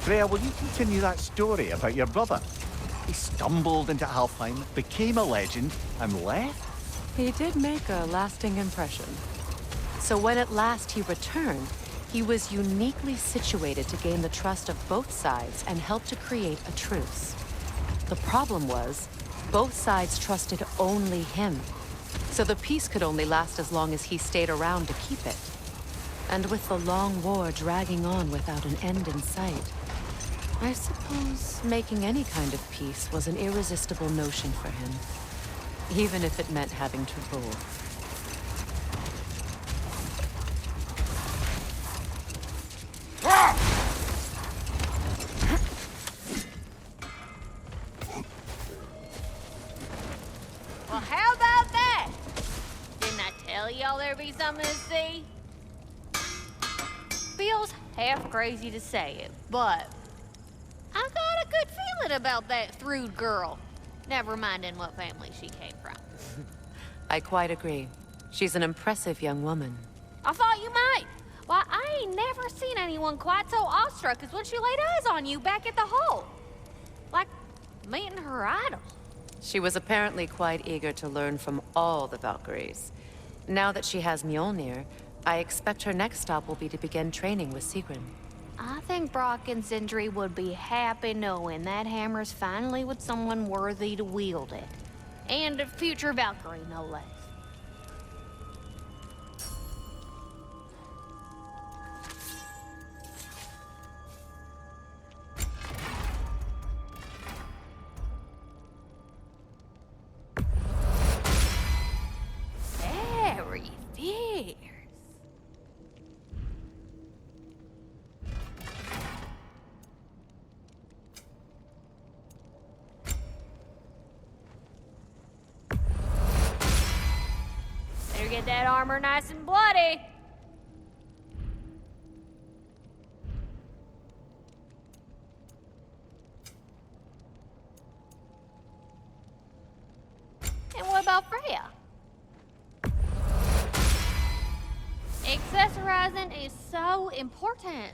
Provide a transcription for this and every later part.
Freya, will you continue that story about your brother? He stumbled into Alfheim, became a legend, and left? He did make a lasting impression. So when at last he returned, he was uniquely situated to gain the trust of both sides and help to create a truce. The problem was, both sides trusted only him. So the peace could only last as long as he stayed around to keep it. And with the long war dragging on without an end in sight, I suppose making any kind of peace was an irresistible notion for him, even if it meant having to rule. Well, how about that? Didn't I tell y'all there'd be something to see? Feels half crazy to say it, but I got a good feeling about that Thrud girl. Never minding what family she came from. I quite agree. She's an impressive young woman. I thought you might. Why, I ain't never seen anyone quite so awestruck as when she laid eyes on you back at the hole. Like meeting her idol. She was apparently quite eager to learn from all the Valkyries. Now that she has Mjolnir, I expect her next stop will be to begin training with Sigrun. I think Brock and Sindri would be happy knowing that hammer's finally with someone worthy to wield it. And a future Valkyrie, no less. Very fierce. Better get that armor nice and bloody. And what about Freya? Accessorizing is so important.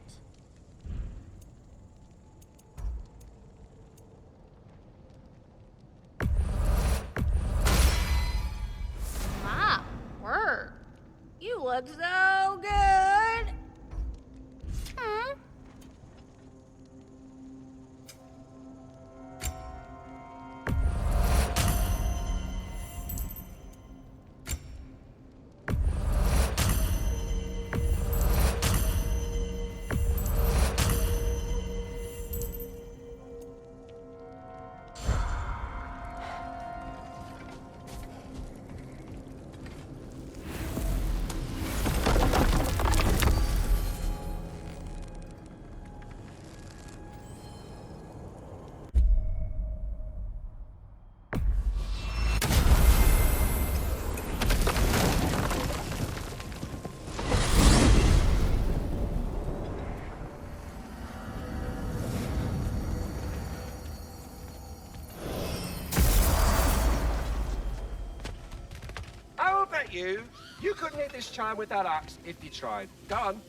My word. You look so good. Hmm? How about you? You couldn't hit this child with that axe if you tried. Go on.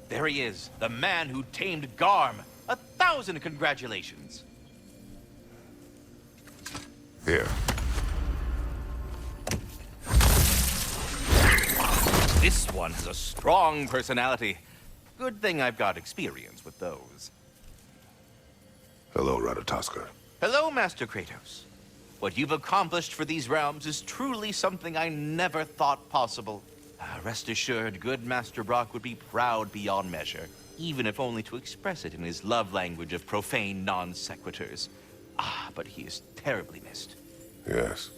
There he is, the man who tamed Garm. 1,000 congratulations. Here. This one has a strong personality. Good thing I've got experience with those. Hello, Ratatoska. Hello, Master Kratos. What you've accomplished for these realms is truly something I never thought possible. Rest assured, good Master Brock would be proud beyond measure, even if only to express it in his love language of profane non-sequiturs. But he is terribly missed. Yes,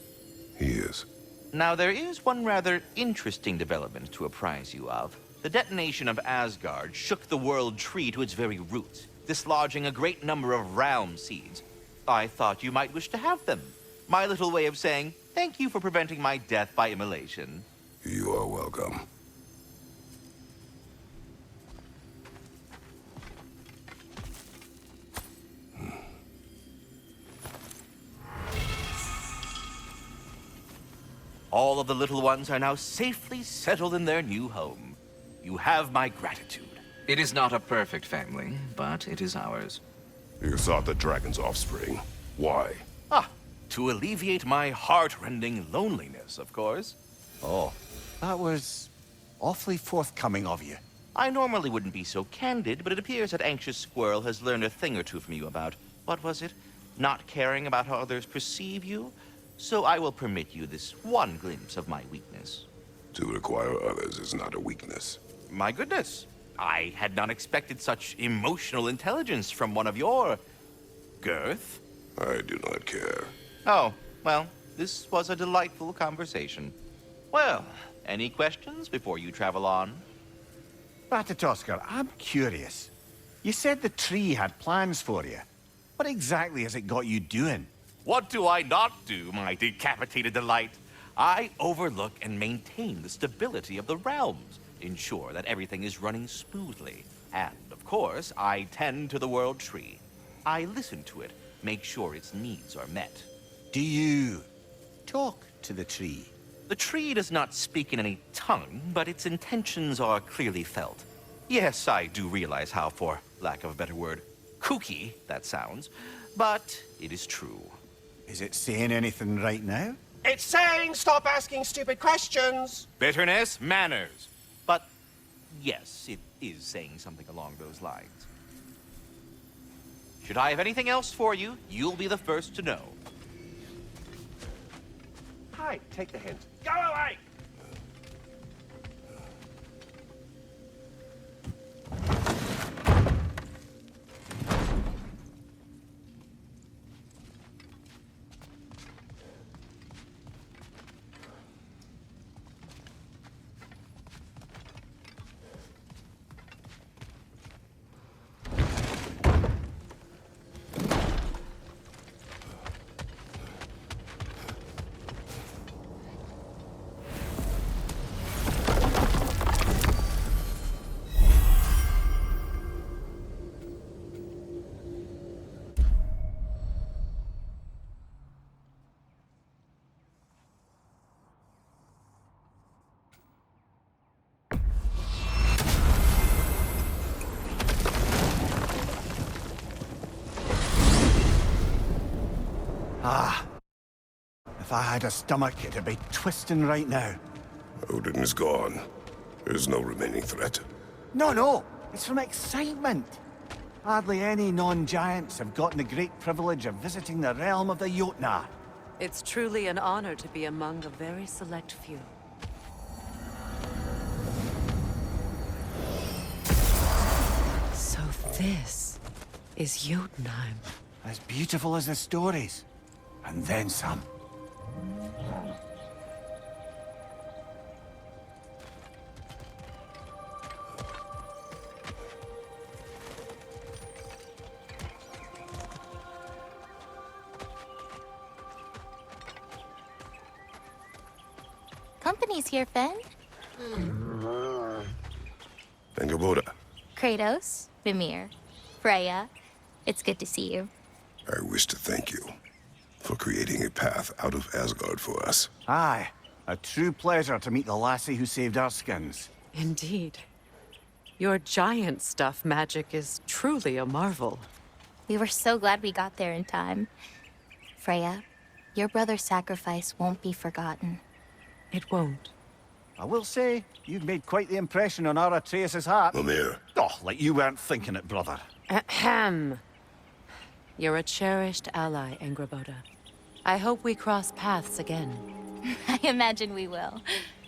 he is. Now, there is one rather interesting development to apprise you of. The detonation of Asgard shook the world tree to its very roots, dislodging a great number of realm seeds. I thought you might wish to have them. My little way of saying, thank you for preventing my death by immolation. You are welcome. All of the little ones are now safely settled in their new home. You have my gratitude. It is not a perfect family, but it is ours. You sought the dragon's offspring. Why? Ah, to alleviate my heart-rending loneliness, of course. Oh, that was awfully forthcoming of you. I normally wouldn't be so candid, but it appears that Anxious Squirrel has learned a thing or two from you about, what was it? Not caring about how others perceive you? So I will permit you this one glimpse of my weakness. To require others is not a weakness. My goodness, I had not expected such emotional intelligence from one of your... girth. I do not care. Oh, well, this was a delightful conversation. Well, any questions before you travel on? Ratatoskr, I'm curious. You said the tree had plans for you. What exactly has it got you doing? What do I not do, my decapitated delight? I overlook and maintain the stability of the realms, ensure that everything is running smoothly. And, of course, I tend to the world tree. I listen to it, make sure its needs are met. Do you talk to the tree? The tree does not speak in any tongue, but its intentions are clearly felt. Yes, I do realize how, for lack of a better word, kooky that sounds, but it is true. Is it saying anything right now? It's saying stop asking stupid questions! Bitterness, manners. But yes, it is saying something along those lines. Should I have anything else for you, you'll be the first to know. Hi, take the hint. Go away! If I had a stomach, it'd be twisting right now. Odin is gone. There's no remaining threat. No, it's from excitement. Hardly any non-giants have gotten the great privilege of visiting the realm of the Jotnar. It's truly an honor to be among a very select few. So this is Jotunheim. As beautiful as the stories. And then some. Company's here, Finn. Angerboda, Kratos, Mimir, Freya. It's good to see you. I wish to thank you for creating a path out of Asgard for us. Aye, a true pleasure to meet the lassie who saved our skins. Indeed. Your giant stuff magic is truly a marvel. We were so glad we got there in time. Freya, your brother's sacrifice won't be forgotten. It won't. I will say, you've made quite the impression on our Atreus' heart. Mimir, Oh, like you weren't thinking it, brother. Ahem. You're a cherished ally, Angerboda. I hope we cross paths again. I imagine we will.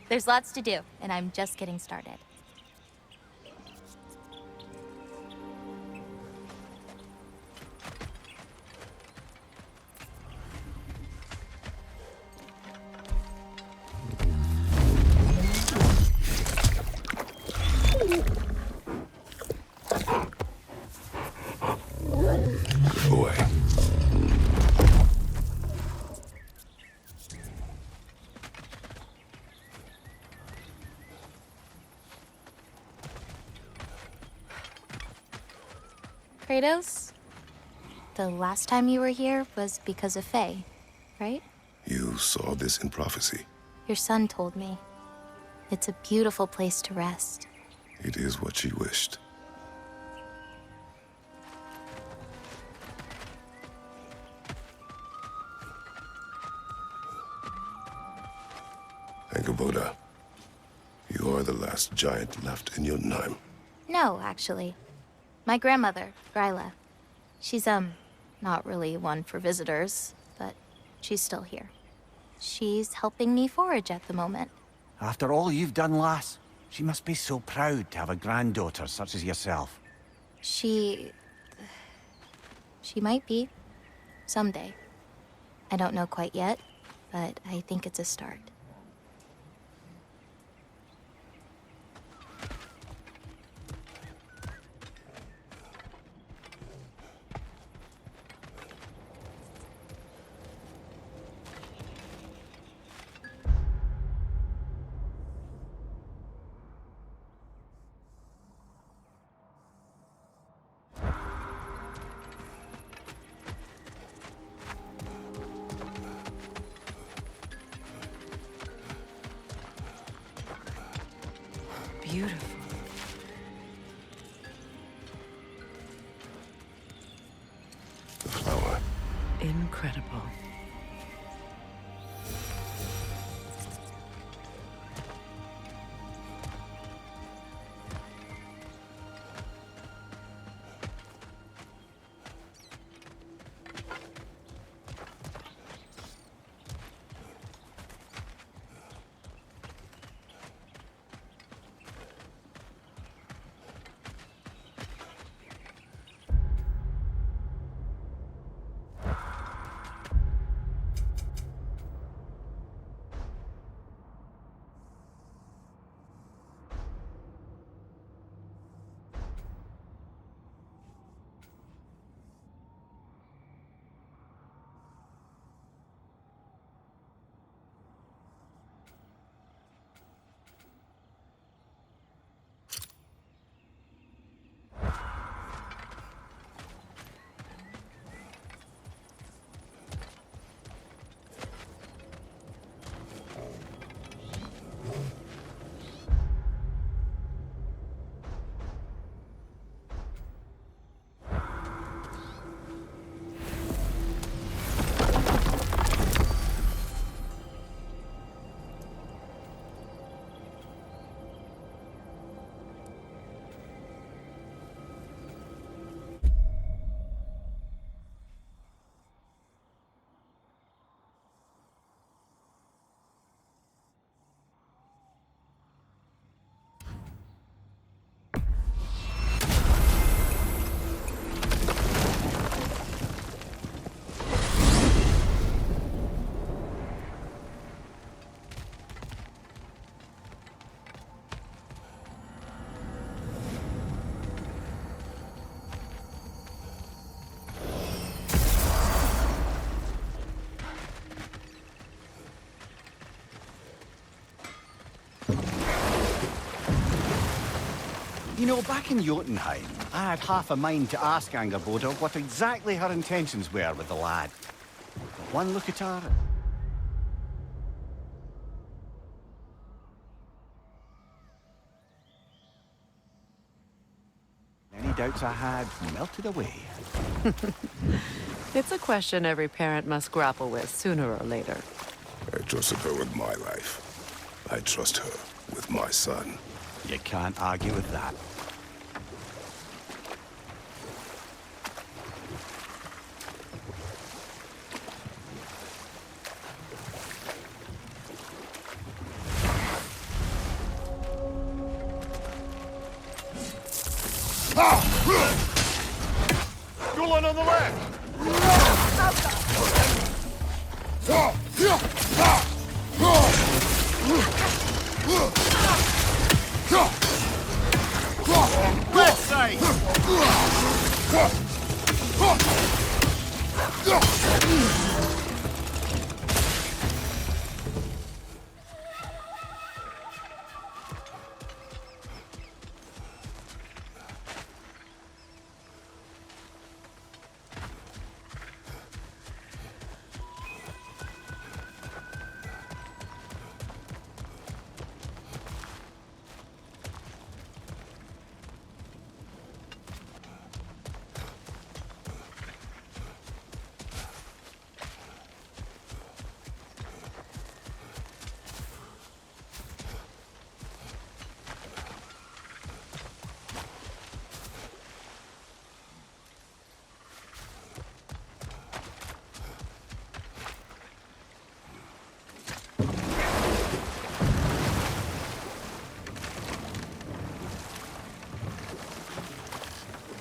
There's lots to do, and I'm just getting started. go away. Kratos, the last time you were here was because of Faye, right? You saw this in prophecy. Your son told me. It's a beautiful place to rest. It is what she wished. Angerboda, you are the last giant left in Jotunheim. No, actually. My grandmother, Gryla. She's, not really one for visitors, but she's still here. She's helping me forage at the moment. After all you've done, lass, she must be so proud to have a granddaughter such as yourself. She might be. Someday. I don't know quite yet, but I think it's a start. Beautiful. The flower. Incredible. You know, back in Jotunheim, I had half a mind to ask Angerboda what exactly her intentions were with the lad. But one look at her... Any doubts I had melted away. It's a question every parent must grapple with sooner or later. I trusted her with my life. I trust her with my son. You can't argue with that. Gulen on the left! Left side!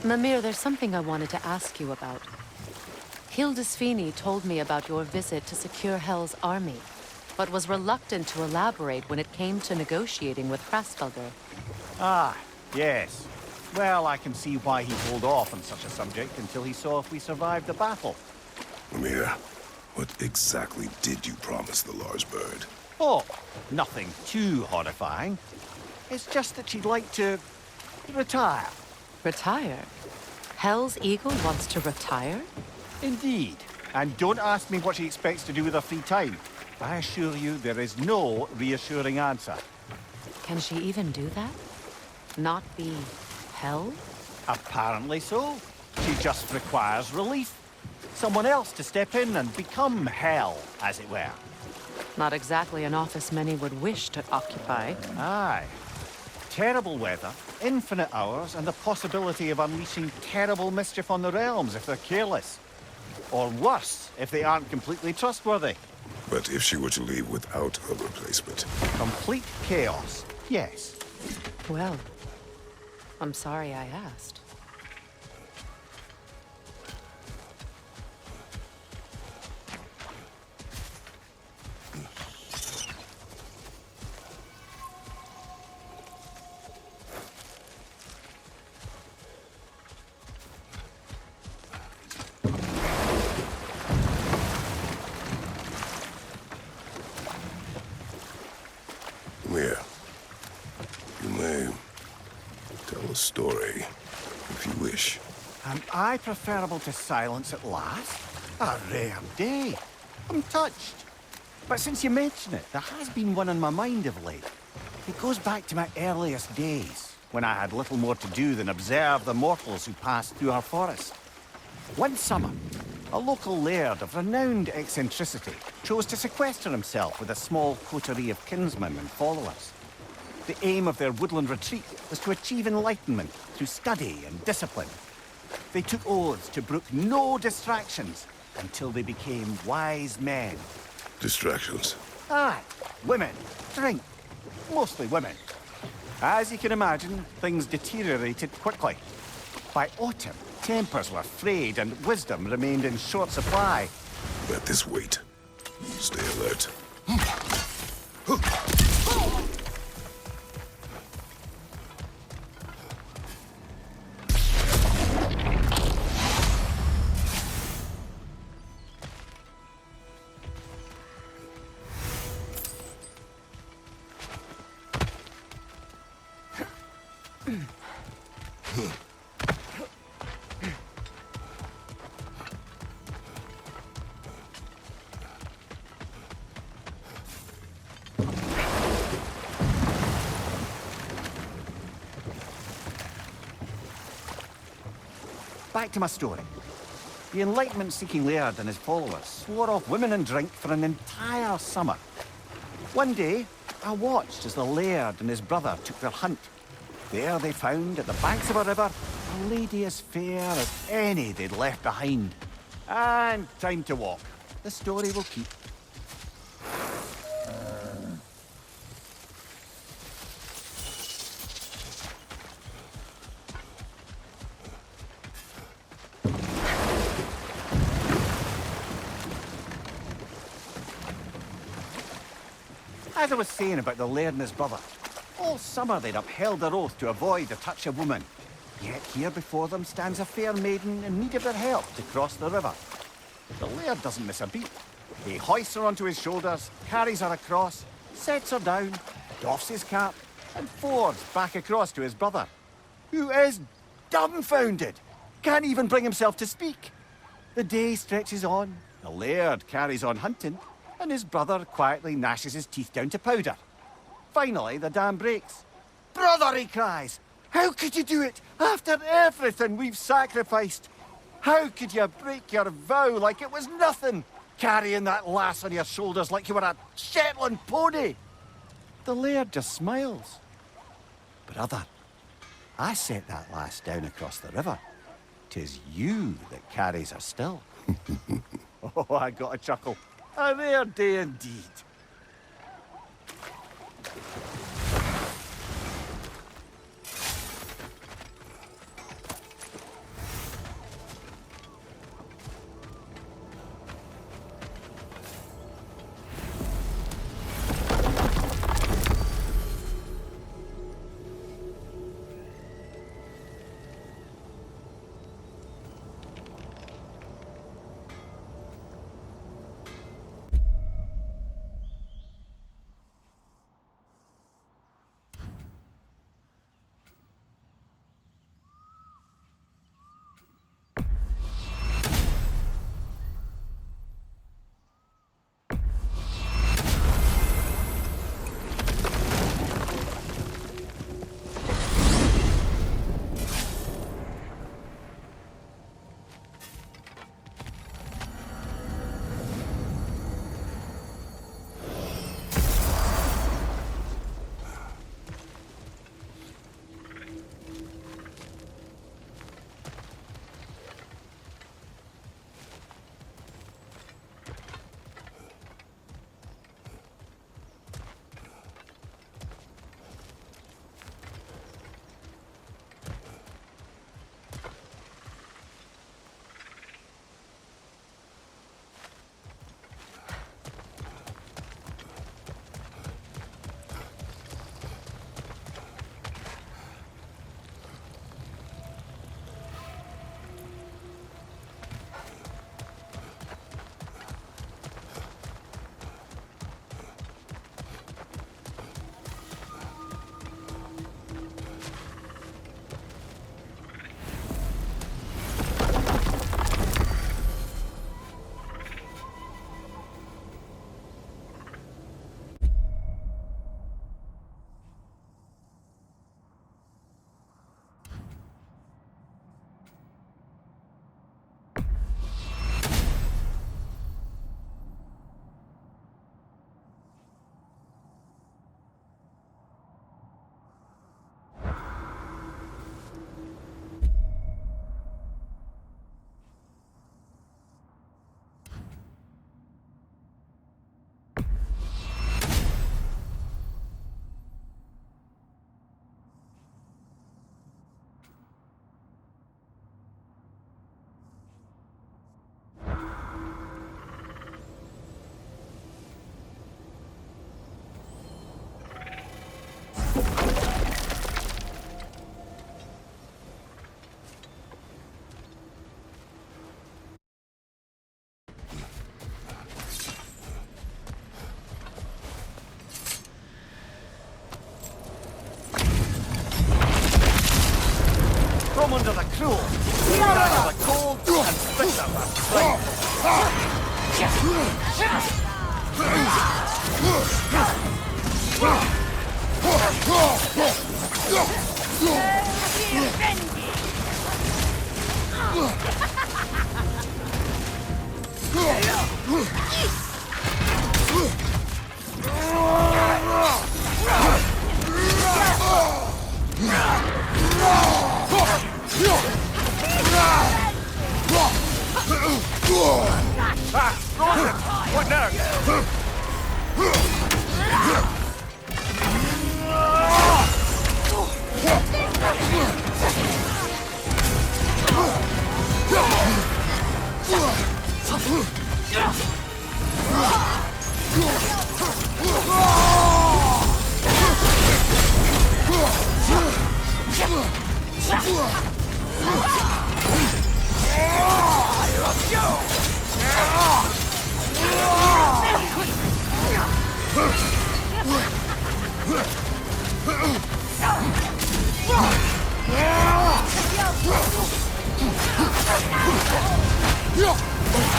Mimir, there's something I wanted to ask you about. Hildisvini told me about your visit to secure Hell's army, but was reluctant to elaborate when it came to negotiating with Hrasfelder. Ah, yes. Well, I can see why he'd hold off on such a subject until he saw if we survived the battle. Mimir, what exactly did you promise the large bird? Oh, nothing too horrifying. It's just that she'd like to retire. Retire? Hell's Eagle wants to retire? Indeed. And don't ask me what she expects to do with her free time. I assure you there is no reassuring answer. Can she even do that? Not be Hell? Apparently so. She just requires relief. Someone else to step in and become Hell, as it were. Not exactly an office many would wish to occupy. Aye. Terrible weather, infinite hours, and the possibility of unleashing terrible mischief on the realms if they're careless. Or worse, if they aren't completely trustworthy. But if she were to leave without a replacement? Complete chaos, yes. Well, I'm sorry I asked. Mimir, you may tell a story, if you wish. Am I preferable to silence at last? A rare day. I'm touched. But since you mention it, there has been one on my mind of late. It goes back to my earliest days, when I had little more to do than observe the mortals who passed through our forest. One summer, a local laird of renowned eccentricity chose to sequester himself with a small coterie of kinsmen and followers. The aim of their woodland retreat was to achieve enlightenment through study and discipline. They took oaths to brook no distractions until they became wise men. Distractions. Aye, women, drink, mostly women. As you can imagine, things deteriorated quickly. By autumn, tempers were frayed and wisdom remained in short supply. Let this wait. Stay alert. Back to my story. The enlightenment-seeking laird and his followers swore off women and drink for an entire summer. One day, I watched as the laird and his brother took their hunt. There they found, at the banks of a river, a lady as fair as any they'd left behind. And time to walk. The story will keep. As I was saying about the laird and his brother, all summer they'd upheld their oath to avoid the touch of woman. Yet here before them stands a fair maiden in need of their help to cross the river. The laird doesn't miss a beat. He hoists her onto his shoulders, carries her across, sets her down, doffs his cap, and fords back across to his brother, who is dumbfounded, can't even bring himself to speak. The day stretches on, the laird carries on hunting, and his brother quietly gnashes his teeth down to powder. Finally, the dam breaks. "Brother," he cries, "how could you do it after everything we've sacrificed? How could you break your vow like it was nothing, carrying that lass on your shoulders like you were a Shetland pony?" The laird just smiles. "Brother, I set that lass down across the river. 'Tis you that carries her still." Oh, I got a chuckle. A rare day indeed. What now?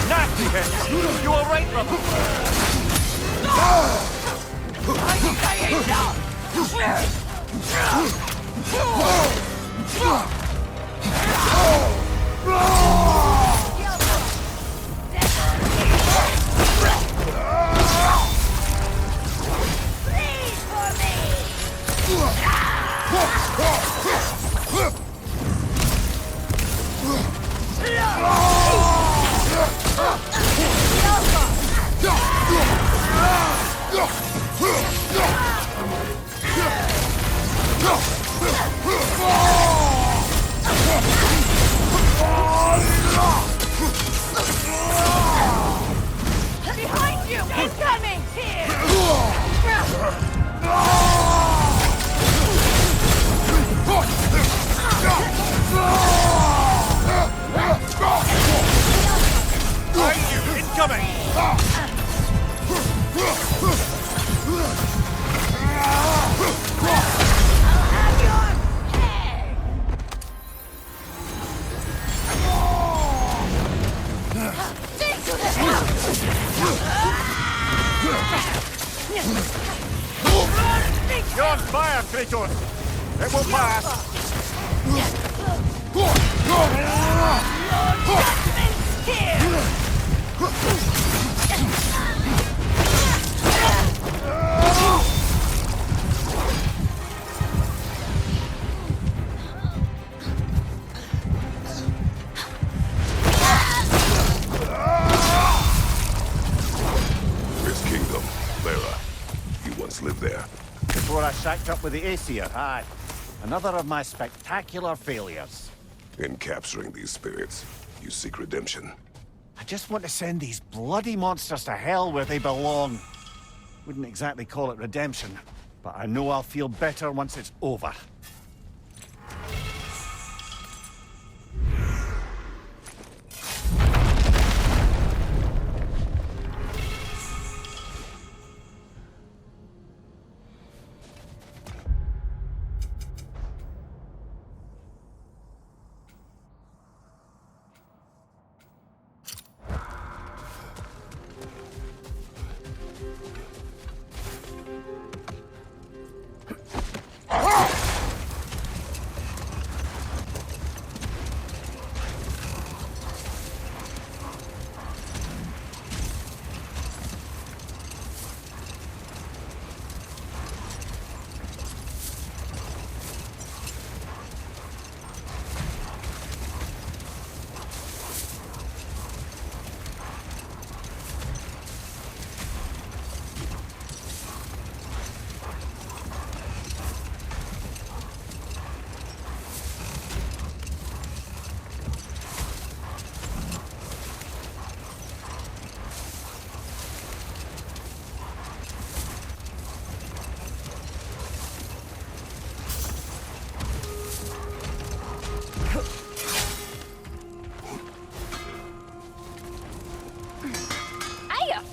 Nasty head! You alright, brother? Behind you! Incoming! Here! Behind you! Incoming! You're on fire, Kratos! It will pass! His kingdom, Lara. You once lived there. Before I shacked up with the Aesir, aye. Another of my spectacular failures. In capturing these spirits, you seek redemption. I just want to send these bloody monsters to hell where they belong. Wouldn't exactly call it redemption, but I know I'll feel better once it's over.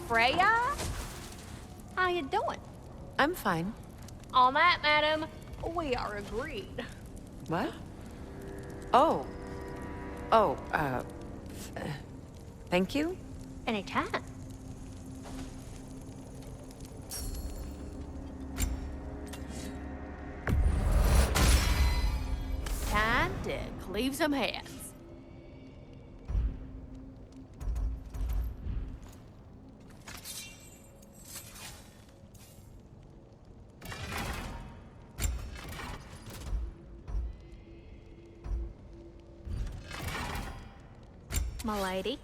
Freya? How you doing? I'm fine. On that, madam, we are agreed. What? Oh. Oh, Thank you. Anytime. Time to cleave some heads. My lady,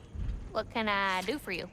what can I do for you?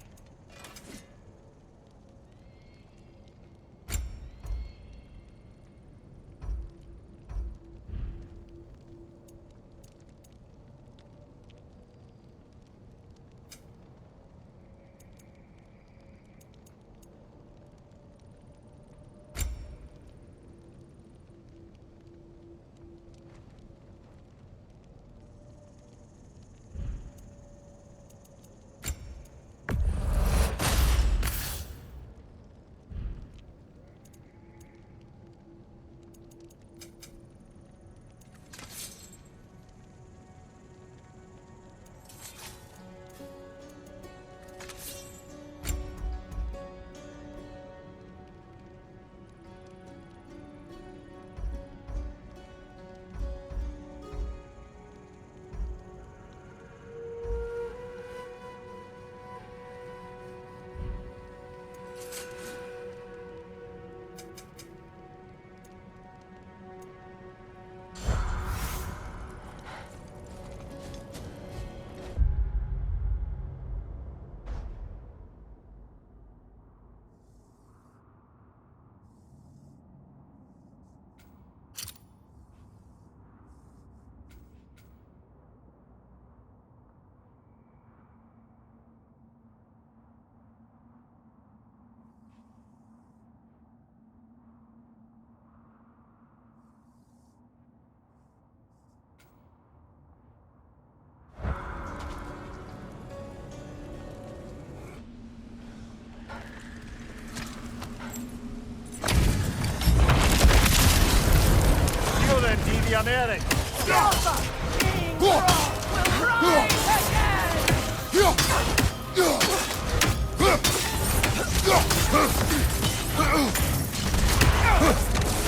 You then, Deviant Eric.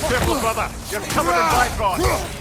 Careful, brother. You're covered in Bifrost.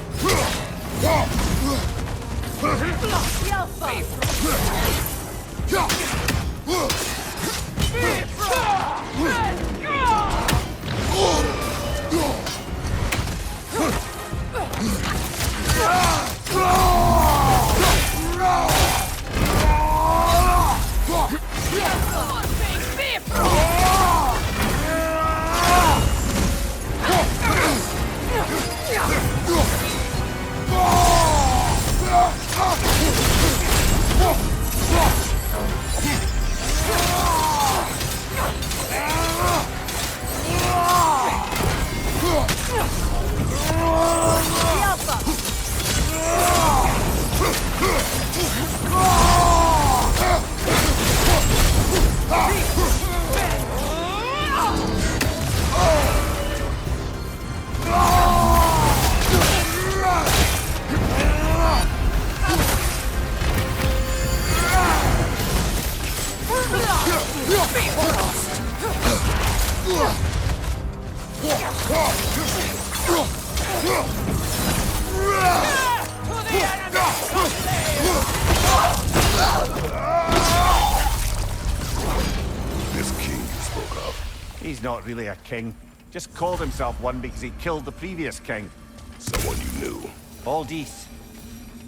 This king you spoke of, He's not really a king. Just called himself one because he killed the previous king. someone you knew. Aldis.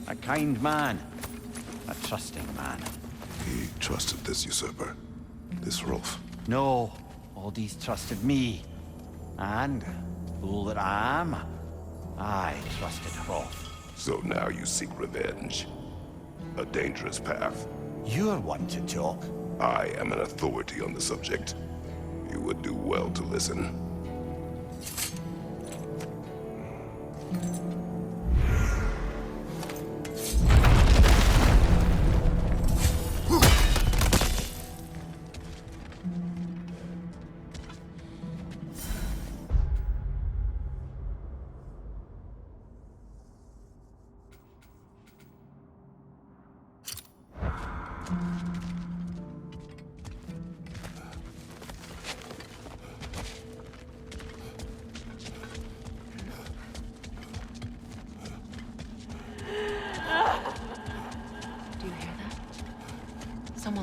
A kind man. A trusting man. He trusted this usurper, this Rolf. No, Aldis trusted me. And, fool that I am, I trusted Rolf. So now you seek revenge. A dangerous path. You're one to talk. I am an authority on the subject. You would do well to listen.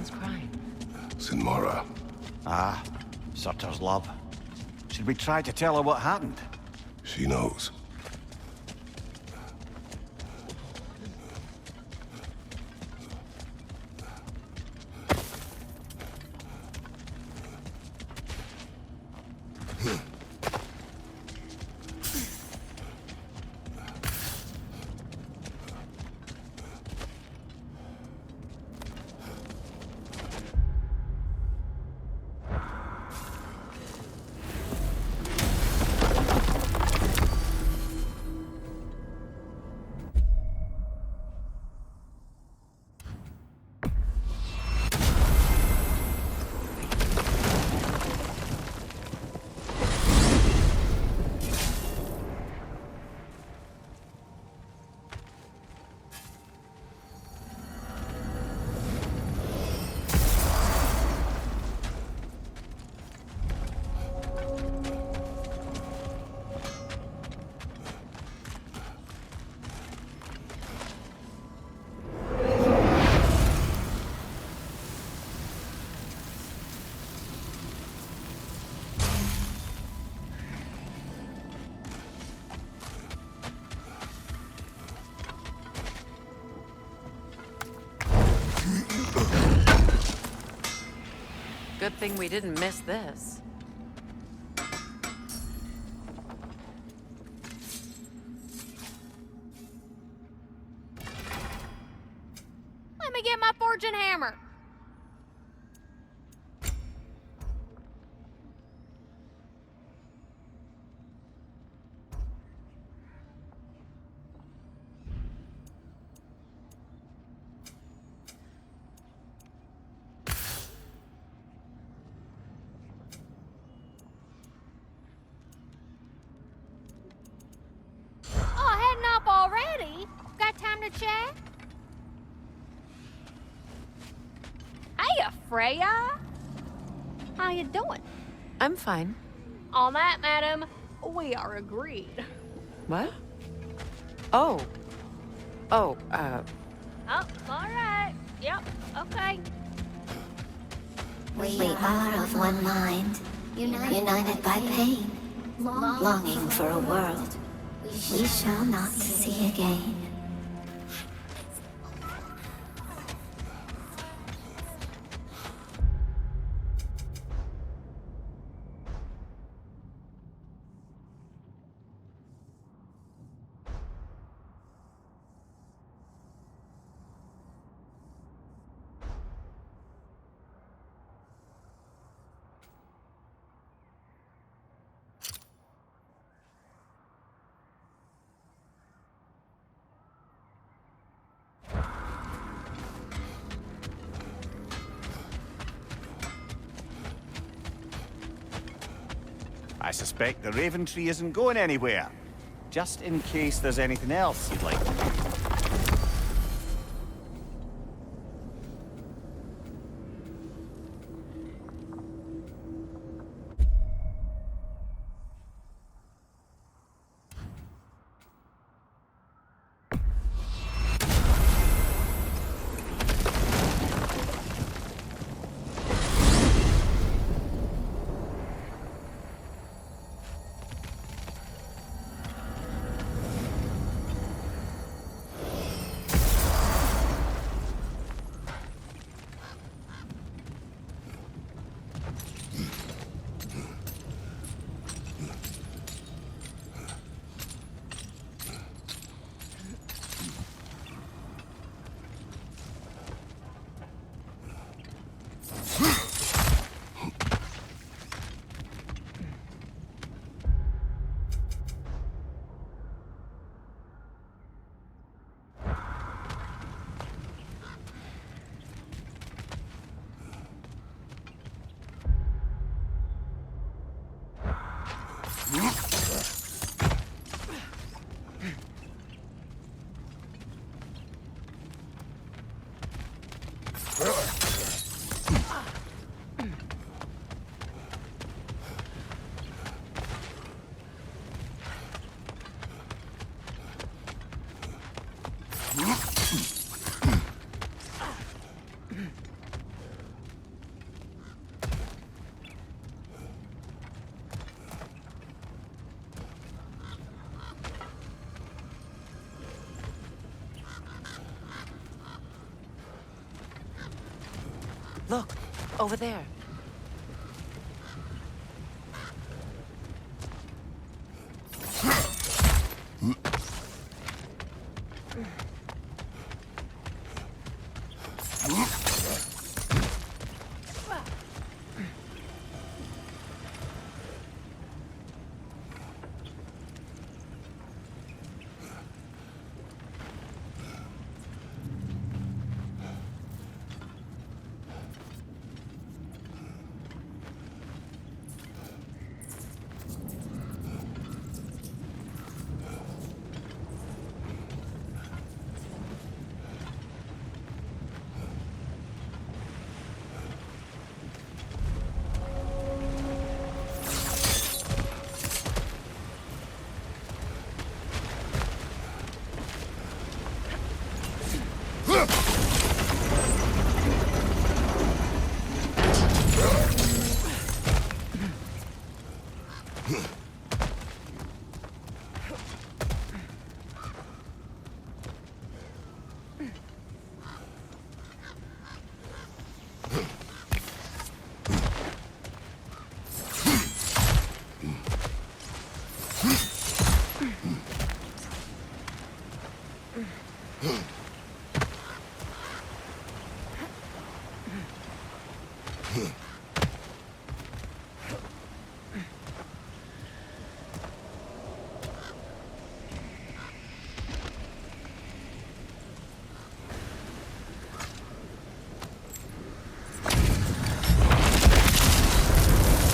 Someone's crying. Sinmara. Ah, Surtur's love. Should we try to tell her what happened? She knows. Good thing we didn't miss this. Let me get my fortune hammer. Oh, heading up already? Got time to chat? Hey, Freya. How you doing? I'm fine. On that, madam, we are agreed. What? Oh. Oh, Oh, all right. Yep, okay. We are of one mind, united by pain, longing for a world we shall not see again. I suspect the Raven Tree isn't going anywhere. Just in case there's anything else you'd like to do. Look, over there.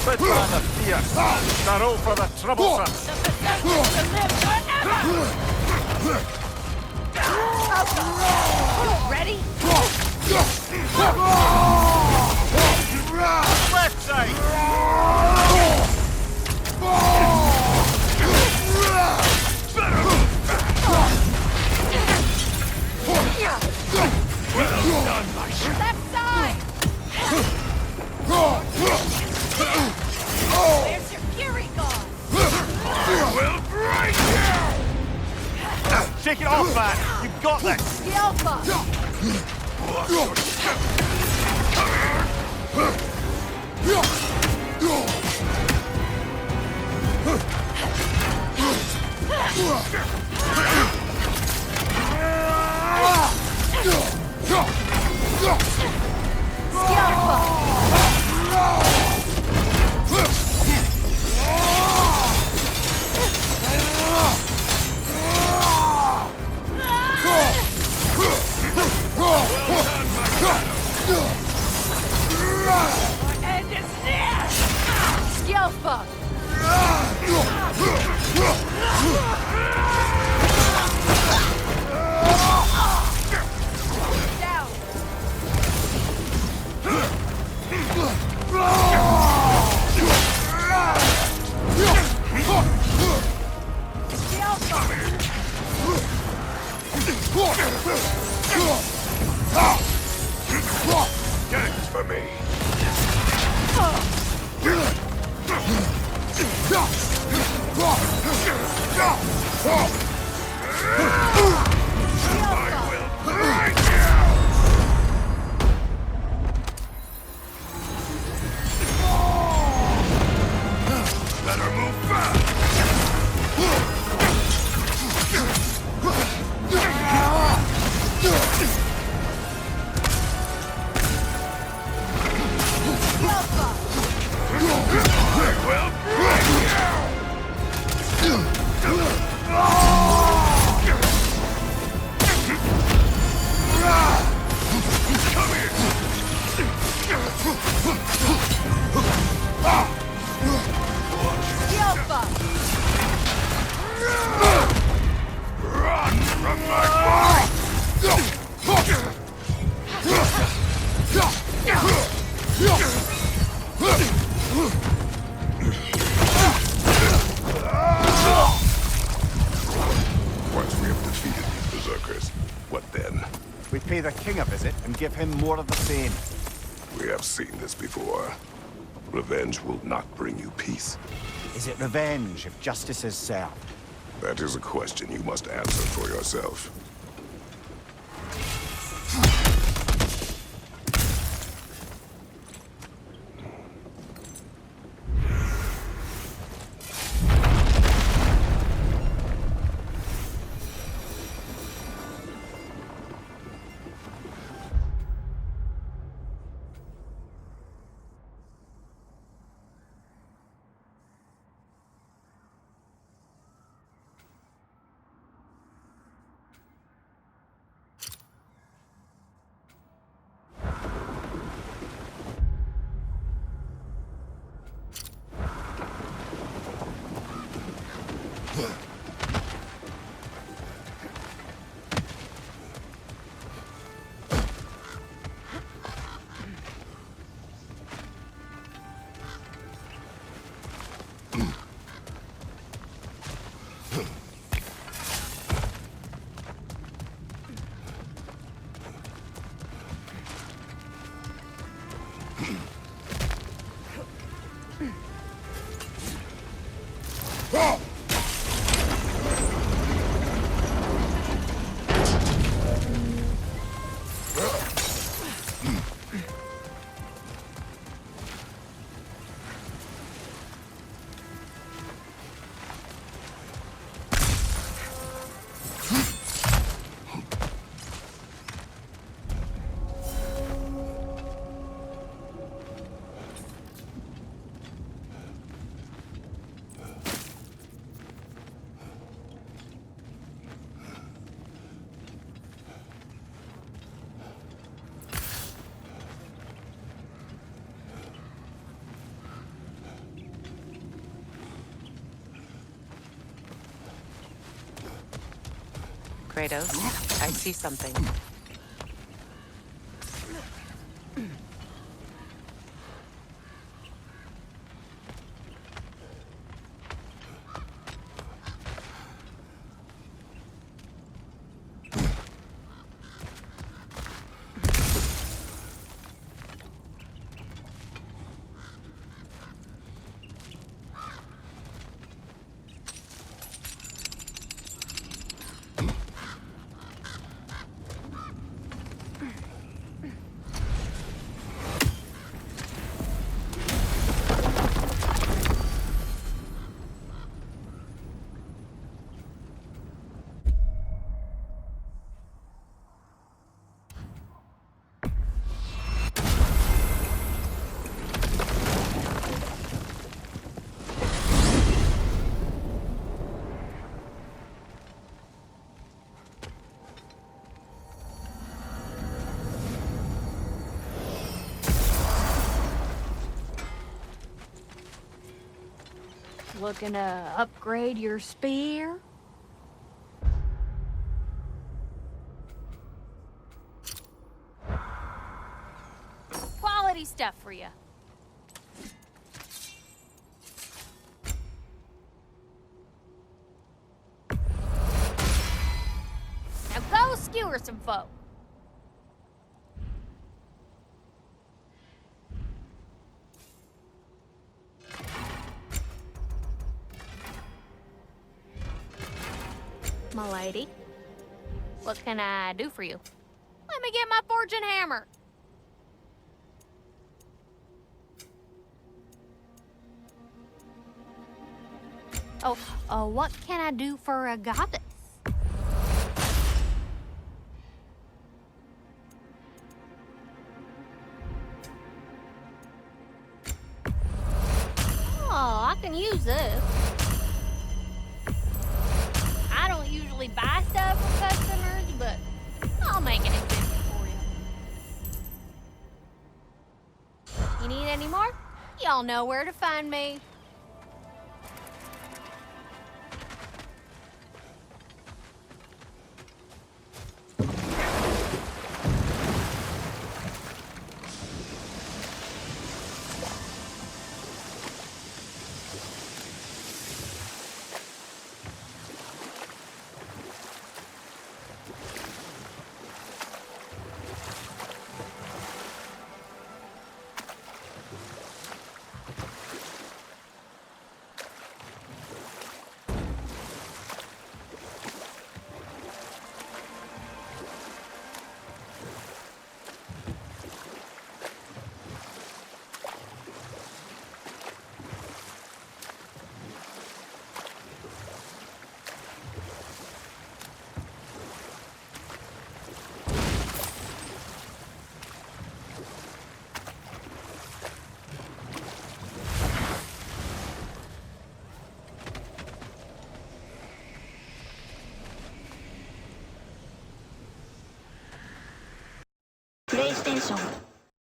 Bit rather fierce. They're all for the troublesome. Ready? Left side. Well done, my son. Left side! Where's your fury gone? Will break you! Shake it off, man. You've got this. The Alpha! End is near! Scalpa! Down! Gangs for me. I will break you! Better move fast! I will break Run from my Once we have defeated these berserkers, what then? We pay the king a visit and give him more of the same. We have seen this before. Revenge will not bring you peace. Is it revenge if justice is served? That is a question you must answer for yourself. Kratos, I see something. Looking to upgrade your spear? Quality stuff for you. Now go skewer some folk. My lady, what can I do for you? Let me get my fortune hammer. Oh, what can I do for a goddess? Oh, I can use this. I don't usually buy stuff from customers, but I'll make an exception for you. You need any more? Y'all know where to find me. PlayStation